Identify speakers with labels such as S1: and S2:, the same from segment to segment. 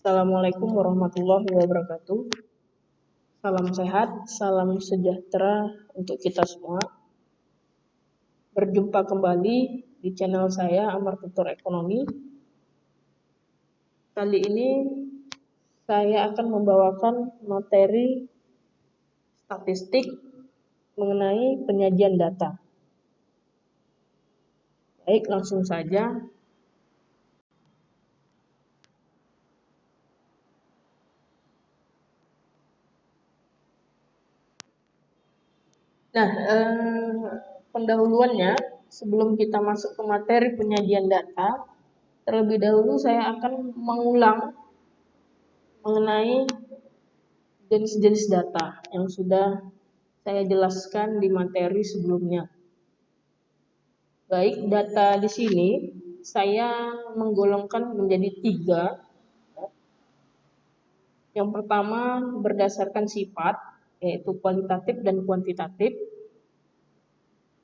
S1: Assalamualaikum warahmatullahi wabarakatuh. Salam sehat, salam sejahtera untuk kita semua. Berjumpa kembali di channel saya, Amar Tutor Ekonomi. Kali ini saya akan membawakan materi statistik mengenai penyajian data. Baik, langsung saja. Nah, pendahuluannya sebelum kita masuk ke materi penyajian data, terlebih dahulu saya akan mengulang mengenai jenis-jenis data yang sudah saya jelaskan di materi sebelumnya. Baik, data di sini saya menggolongkan menjadi 3. Yang pertama berdasarkan sifat, yaitu kualitatif dan kuantitatif.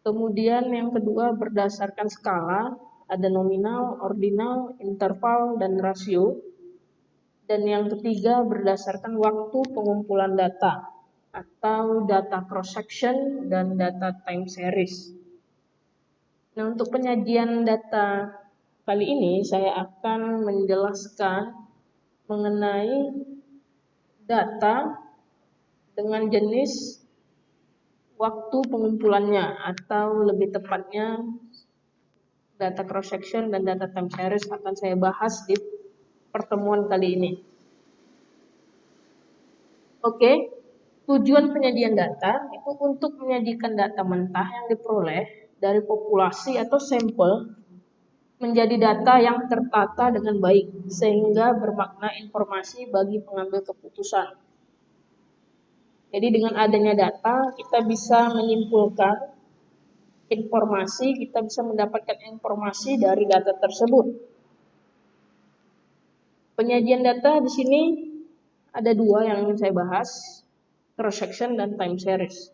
S1: Kemudian yang kedua berdasarkan skala, ada nominal, ordinal, interval, dan rasio. Dan yang ketiga berdasarkan waktu pengumpulan data atau data cross-section dan data time series. Nah, untuk penyajian data kali ini saya akan menjelaskan mengenai data dengan jenis waktu pengumpulannya atau lebih tepatnya data cross-section dan data time series akan saya bahas di pertemuan kali ini. Oke, tujuan penyajian data itu untuk menyajikan data mentah yang diperoleh dari populasi atau sampel menjadi data yang tertata dengan baik sehingga bermakna informasi bagi pengambil keputusan. Jadi dengan adanya data kita bisa menyimpulkan informasi, kita bisa mendapatkan informasi dari data tersebut. Penyajian data di sini ada 2 yang ingin saya bahas, cross-section dan time series.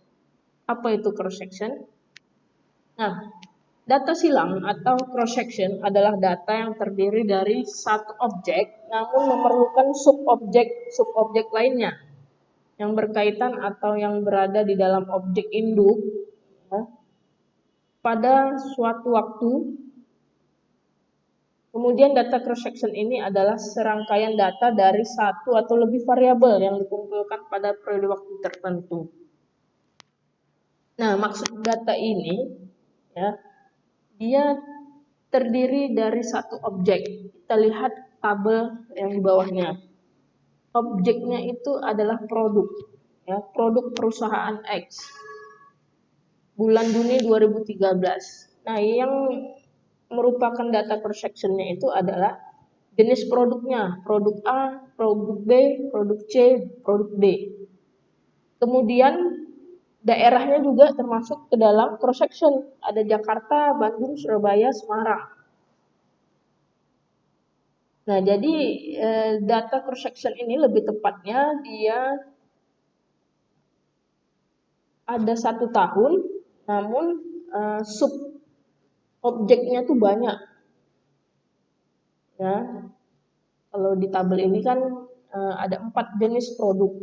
S1: Apa itu cross-section? Nah, data silang atau cross-section adalah data yang terdiri dari satu objek namun memerlukan sub-objek lainnya yang berkaitan atau yang berada di dalam objek induk ya, pada suatu waktu. Kemudian data cross-section ini adalah serangkaian data dari satu atau lebih variabel yang dikumpulkan pada periode waktu tertentu. Nah, maksud data ini ya, dia terdiri dari satu objek. Kita lihat tabel yang di bawahnya. Objeknya itu adalah produk, ya, produk perusahaan X. Bulan Juni 2013. Nah, yang merupakan data cross-section-nya itu adalah jenis produknya, produk A, produk B, produk C, produk D. Kemudian daerahnya juga termasuk ke dalam cross-section. Ada Jakarta, Bandung, Surabaya, Semarang. Nah, jadi data cross-section ini lebih tepatnya dia ada 1 tahun, namun sub objeknya tuh banyak. Ya, kalau di tabel ini kan ada 4 jenis produk.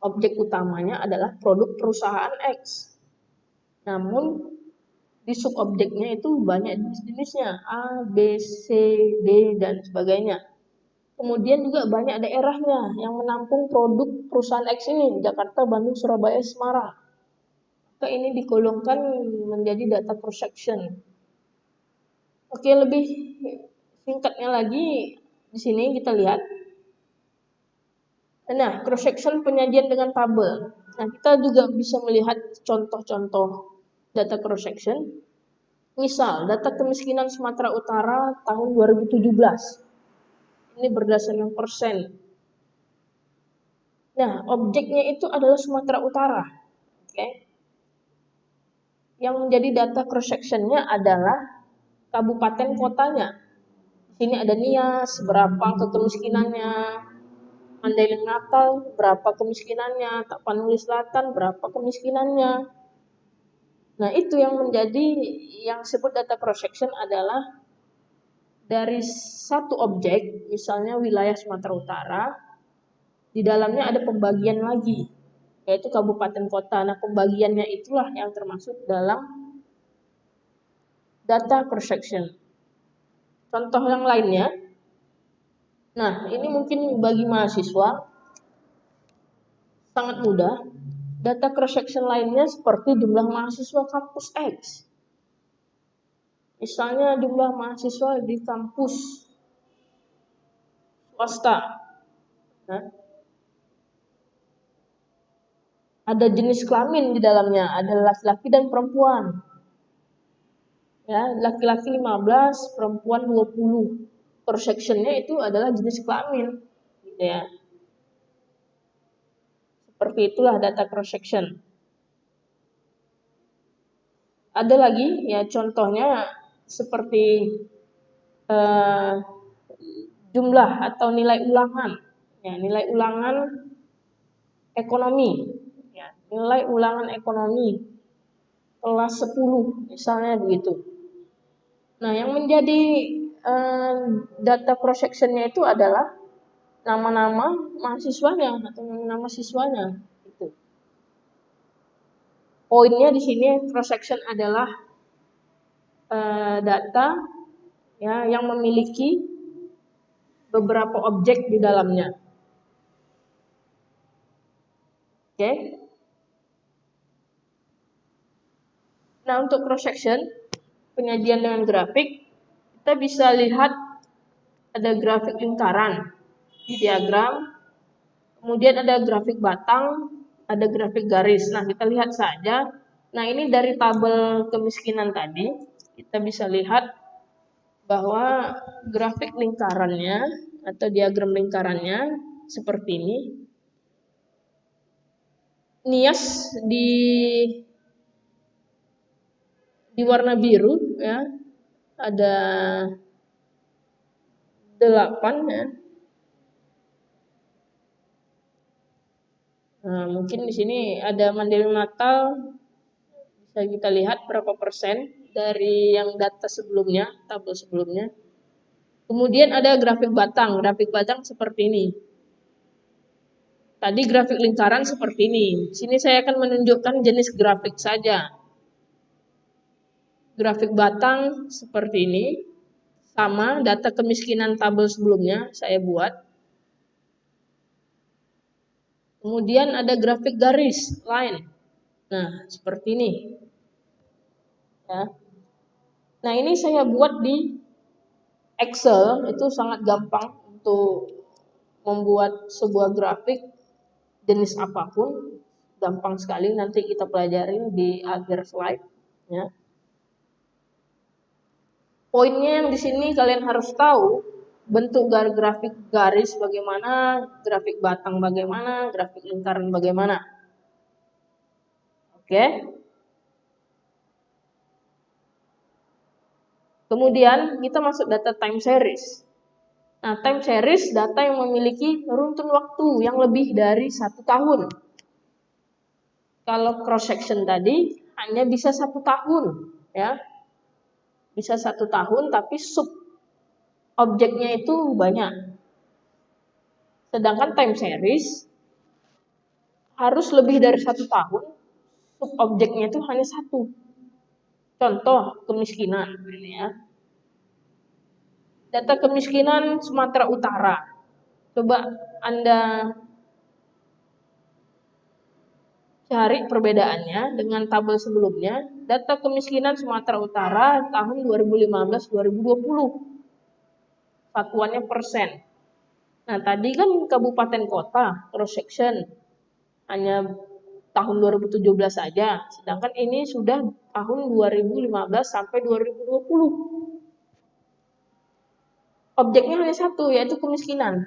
S1: Objek utamanya adalah produk perusahaan X. Namun di subobjeknya itu banyak jenis-jenisnya, A, B, C, D, dan sebagainya. Kemudian juga banyak daerahnya yang menampung produk perusahaan X ini, Jakarta, Bandung, Surabaya, Semarang. Maka ini digolongkan menjadi data cross-section. Oke, lebih singkatnya lagi di sini kita lihat. Nah, cross-section penyajian dengan tabel. Nah, kita juga bisa melihat contoh-contoh data cross-section. Misal, data kemiskinan Sumatera Utara tahun 2017. Ini berdasarkan persen. Nah, objeknya itu adalah Sumatera Utara. Oke. Yang menjadi data cross-section-nya adalah kabupaten kotanya. Di sini ada Nias, berapa angka kemiskinannya. Mandailing Natal, berapa kemiskinannya. Tapanuli Selatan, berapa kemiskinannya. Nah, itu yang menjadi yang disebut data cross-section adalah dari satu objek, misalnya wilayah Sumatera Utara, di dalamnya ada pembagian lagi, yaitu kabupaten kota. Nah, pembagiannya itulah yang termasuk dalam data cross section. Contoh yang lainnya, nah ini mungkin bagi mahasiswa sangat mudah. Data cross section lainnya seperti jumlah mahasiswa kampus X. Misalnya jumlah mahasiswa di kampus swasta. Nah, ada jenis kelamin di dalamnya, ada laki-laki dan perempuan. Ya, laki-laki 15, perempuan 20. Cross sectionnya itu adalah jenis kelamin, gitu ya. Seperti itulah data cross section. Ada lagi ya contohnya seperti jumlah atau nilai ulangan. Ya, nilai ulangan ekonomi. Ya, nilai ulangan ekonomi kelas 10 misalnya begitu. Nah, yang menjadi data cross sectionnya itu adalah nama-nama mahasiswanya atau nama siswanya. Gitu. Poinnya di sini cross section adalah data ya yang memiliki beberapa objek di dalamnya. Oke. Nah, untuk cross section penyajian dengan grafik, kita bisa lihat ada grafik lingkaran di diagram, kemudian ada grafik batang, ada grafik garis. Nah, kita lihat saja. Nah, ini dari tabel kemiskinan tadi, kita bisa lihat bahwa grafik lingkarannya atau diagram lingkarannya seperti ini. Nias di warna biru ya. Ada 8 ya. Nah, mungkin di sini ada Mandiri Natal, bisa kita lihat berapa persen dari yang data sebelumnya, tabel sebelumnya. Kemudian ada grafik batang seperti ini. Tadi grafik lingkaran seperti ini. Sini saya akan menunjukkan jenis grafik saja. Grafik batang seperti ini. Sama data kemiskinan tabel sebelumnya saya buat. Kemudian ada grafik garis line. Nah, seperti ini. Ya. Nah, ini saya buat di Excel, itu sangat gampang untuk membuat sebuah grafik jenis apapun. Gampang sekali, nanti kita pelajarin di akhir slide. Ya. Poinnya yang di sini kalian harus tahu bentuk grafik garis bagaimana, grafik batang bagaimana, grafik lingkaran bagaimana. Oke. Kemudian kita masuk data time series. Nah, time series data yang memiliki runtun waktu yang lebih dari 1 tahun. Kalau cross section tadi hanya bisa 1 tahun, ya. Bisa 1 tahun, tapi sub objeknya itu banyak. Sedangkan time series harus lebih dari 1 tahun, sub objeknya itu hanya 1. Contoh kemiskinan, ya. Data kemiskinan Sumatera Utara. Coba Anda cari perbedaannya dengan tabel sebelumnya. Data kemiskinan Sumatera Utara tahun 2015-2020. Satuannya persen. Nah, tadi kan kabupaten kota cross section hanya tahun 2017 saja, sedangkan ini sudah tahun 2015 sampai 2020. Objeknya hanya satu, yaitu kemiskinan.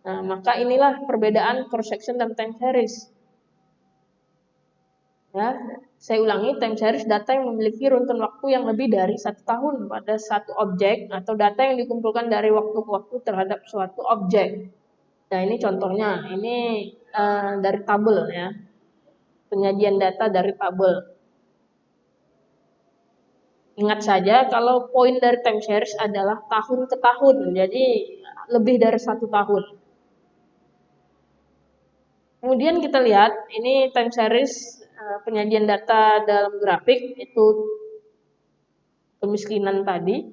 S1: Nah, maka inilah perbedaan cross section dan time series. Ya, saya ulangi, time series data yang memiliki runtun waktu yang lebih dari 1 tahun pada satu objek atau data yang dikumpulkan dari waktu ke waktu terhadap suatu objek. Nah, ini contohnya, ini dari tabel ya, penyajian data dari tabel. Ingat saja kalau poin dari time series adalah tahun ke tahun, jadi lebih dari 1 tahun. Kemudian kita lihat ini time series penyajian data dalam grafik itu kemiskinan tadi,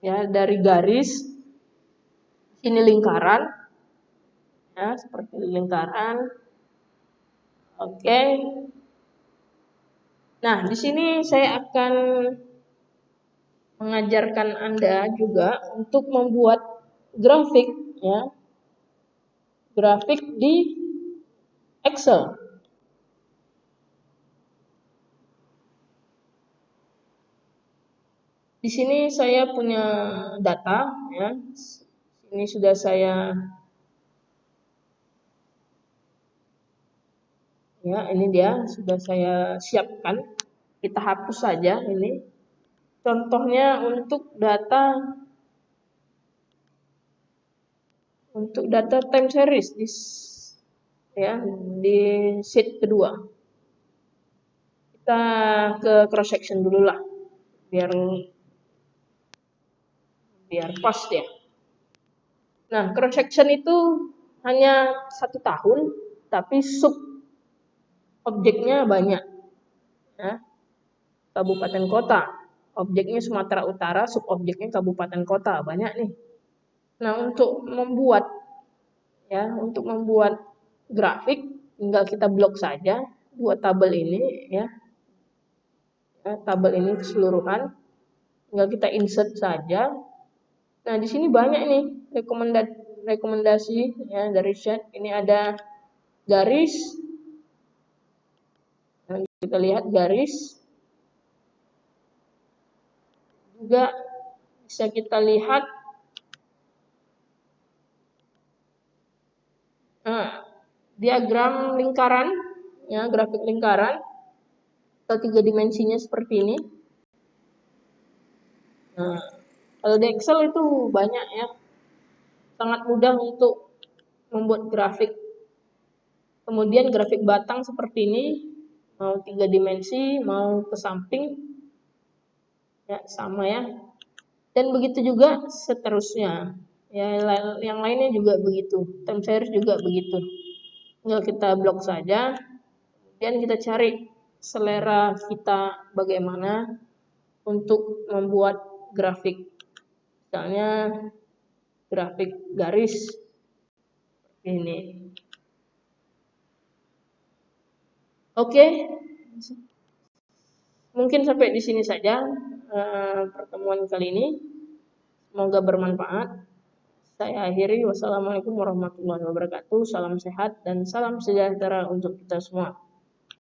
S1: ya dari garis ini lingkaran, ya seperti lingkaran. Oke. Nah, di sini saya akan mengajarkan Anda juga untuk membuat grafik, ya, grafik di Excel. Di sini saya punya data, ya. Ini sudah saya, ya, ini dia sudah saya siapkan. Kita hapus saja ini. Contohnya untuk data time series di sheet kedua. Kita ke cross section dulu lah, biar pas ya. Nah, cross section itu hanya 1 tahun, tapi sub objeknya banyak, ya. Kabupaten kota, objeknya Sumatera Utara, sub objeknya kabupaten kota, banyak nih. Nah, untuk membuat grafik, tinggal kita blok saja dua tabel ini, ya. Tabel ini keseluruhan, tinggal kita insert saja. Nah, di sini banyak nih rekomendasi, ya, dari sheet. Ini ada garis. Nah, kita lihat garis. Juga bisa kita lihat diagram lingkaran, ya, grafik lingkaran atau 3 dimensinya seperti ini. Nah, kalau di Excel itu banyak, ya, sangat mudah untuk membuat grafik. Kemudian grafik batang seperti ini, mau 3 dimensi, mau ke samping, ya sama, ya. Dan begitu juga seterusnya, ya, yang lainnya juga begitu. Time series juga begitu. Tinggal kita blok saja, kemudian kita cari selera kita bagaimana untuk membuat grafik. Misalnya grafik garis ini. Oke. Mungkin sampai di sini saja pertemuan kali ini. Semoga bermanfaat. Saya akhiri. Wassalamualaikum warahmatullahi wabarakatuh. Salam sehat dan salam sejahtera untuk kita semua.